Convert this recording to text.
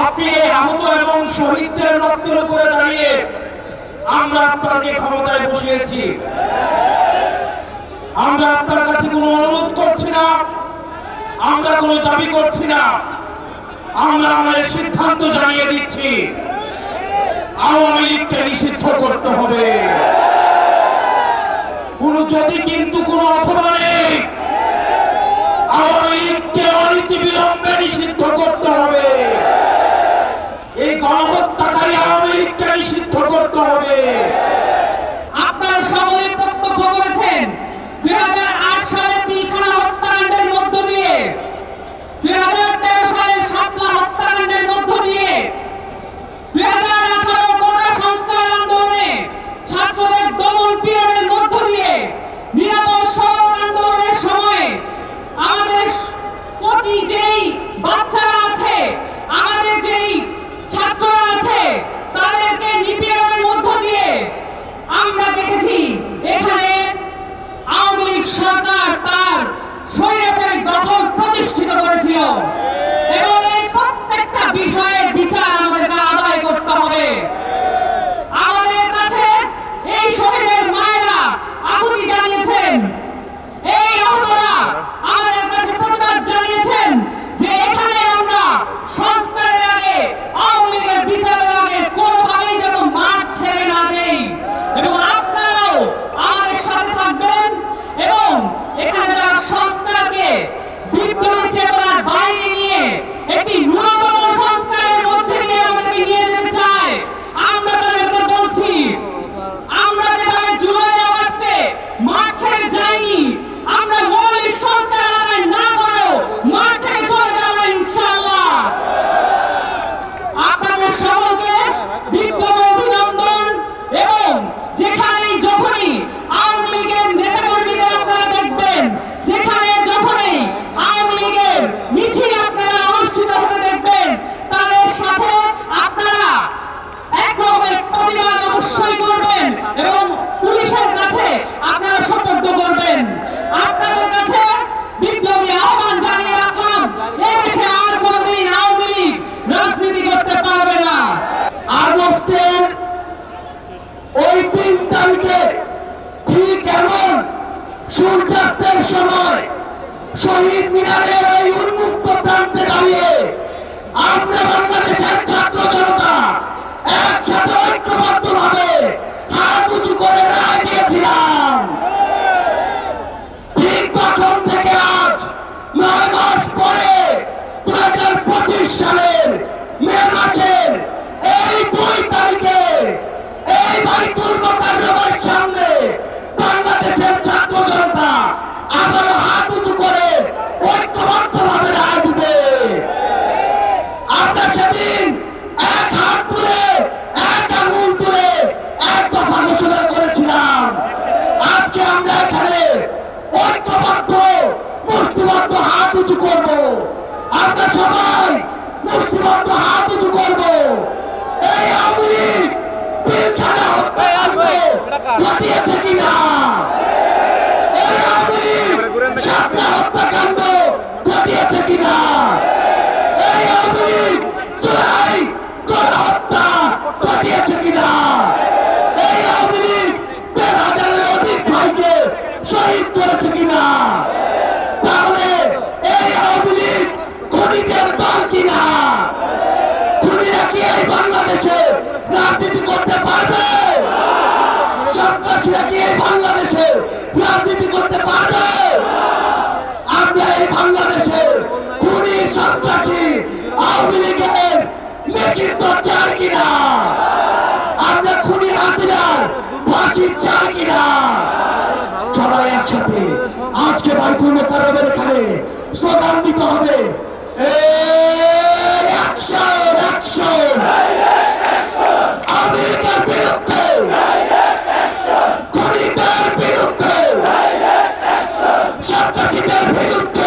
আপনি এই আহত এবং শহীদদের রক্তের উপরে দাঁড়িয়ে আমরা আপনাকে ক্ষমতায় বসিয়েছি। আমরা আপনার কাছে কোনো অনুরোধ করছি না, আমরা কোনো দাবি করছি না, আমরা আমাদের সিদ্ধান্ত জানিয়ে দিচ্ছি, আওয়ামী লীগকে নিষিদ্ধ করতে হবে। কোনো যদি কিন্তু কোনো অথবা নেই, আওয়ামী লীগকে অনতিবিলম্বে নিষিদ্ধ করতে হবে। এই গণহত্যাকারী আওয়ামী লীগকে নিষিদ্ধ করতে হবে। আপনারা সকলে প্রত্যক্ষ করেছেন 2008 সালের পিলখানা হত্যাকাণ্ডের মধ্য দিয়ে, 2013 সালের শাপলা হত্যাকাণ্ডের মধ্য দিয়ে, 2018 কোটা সংস্কার আন্দোলনে ছাত্রদের দমন পীড়নের মধ্য দিয়ে, নিরাপদ সড়ক আন্দোলনের সময় আমাদের কচি যেই বাচ্চারা আছে, আমাদের যেই ছাত্ররা আছে, তাদেরকে নিপীড়নের মধ্য দিয়ে আমরা দেখেছি এখানে আওয়ামী লীগ সরকার তার স্বৈরাচারী দখল প্রতিষ্ঠিত করেছিল এবং এই প্রত্যেকটা বিষয়ের বিচার আমাদেরকে আদায় করতে হবে। আমাদের কাছে এই শহীদের মায়েরা আকুতি জানিয়েছেন, এই আহতরা আমাদের কাছে প্রতিবাদ জানিয়েছেন যে এখানে আমরা সংস্কারের আগে, আওয়ামী লীগের বিচারের আগে কোনোভাবেই যেন মাঠ ছেড়ে না দেই এবং আপনারাও আমাদের সাথে থাকবেন এবং এখানে যারা সংস্কারকে বিপ্লবী চেতনার বাইরে নিয়ে একটি ন্যূনতম সংস্কারের মধ্যে দিয়ে আমাদেরকে নিয়ে যেতে চায়, আমরা তাদেরকে বলছি, আমরা যেভাবে জুলাই আগস্টে মাঠ ছেড়ে যাইনি, আমরা মৌলিক সংস্কার আদায় না করেও মাঠ থেকে চলে যাব না ইনশাআল্লাহ। আপনাদের সকলকে বিপ্লবী অভিনন্দন এবং যেখানেই যখনই আওয়ামী লীগের নেতাকর্মীদের আপনারা দেখবেন, যেখানে যখনই আওয়ামী লীগের মিছিল আপনারা অনুষ্ঠিত হতে দেখবেন, তাদের সাথে আপনারা এক রকমের প্রতিবাদ অবশ্যই করবেন এবং পুলিশের কাছে আপনারা সোপর্দ করবেন। আপনাদের কাছে বিপ্লবী আহ্বান জানিয়ে রাখলাম, এদেশে আর কোনোদিন আওয়ামী লীগ রাজনীতি করতে পারবে না। আগস্টের ওই 3 তারিখে ঠিক এমন সূর্যাস্তের সময় শহীদ মিনারের এই উন্মুক্ত প্রান্তে দাঁড়িয়ে আমরা বাংলাদেশের ছাত্র জনতা একসাথে ঐক্যবদ্ধভাবে হাত উঁচু করে রায় দিয়েছিলাম। ঠিক তখন থেকে আজ 9 মাস পরে 2025 সালের মে মাসের এই 2 তারিখে এই বাইতুল মোকাররমের সামনে বাংলাদেশের ছাত্র জনতা আবারও হাত উঁচু করে ঐক্যবদ্ধভাবে রায় দিবে। আমরা সেদিন এক হাত তুলে, এক আঙুল তুলে এক দফা ঘোষণা করেছিলাম। আজকে আমরা এখানে ঐক্যবদ্ধ মুষ্টিবদ্ধ হাত উঁচু করব। আমরা সবাই মুষ্টিবদ্ধ হাত উঁচু করব। এই আওয়ামী লীগ পিলখানা হত্যাকাণ্ড ঘটিয়েছে কিনা, এই আওয়ামী লীগ শাপলা হত্যাকাণ্ড ঘটিয়েছে কিনা, এই আওয়ামী লীগ জুলাই গণহত্যা ঘটিয়েছে কিনা, এই আওয়ামী লীগ 13,000-এর অধিক ভাইকে শহীদ করেছে কিনা, তাহলে এই আওয়ামী লীগ খুনিদের দল কিনা? খুনিরা কি এই বাংলাদেশে রাজনীতি করতে পারবে? সন্ত্রাসীরা কি এই বাংলাদেশে রাজনীতি করতে পারবে? আমরা এই বাংলাদেশে খুনি সন্ত্রাসী আওয়ামী লীগের নিষিদ্ধ চাই কিনা? আমরা খুনি হাসিনার ফাঁসি চাই কিনা? সবাই একসাথে আজকে বাইতুল মোকাররমের এখানে স্লোগান দিতে হবে, অ্যাকশন অ্যাকশন, আওয়ামী লীগের বিরুদ্ধে, খুনিদের বিরুদ্ধে, সন্ত্রাসীদের বিরুদ্ধে।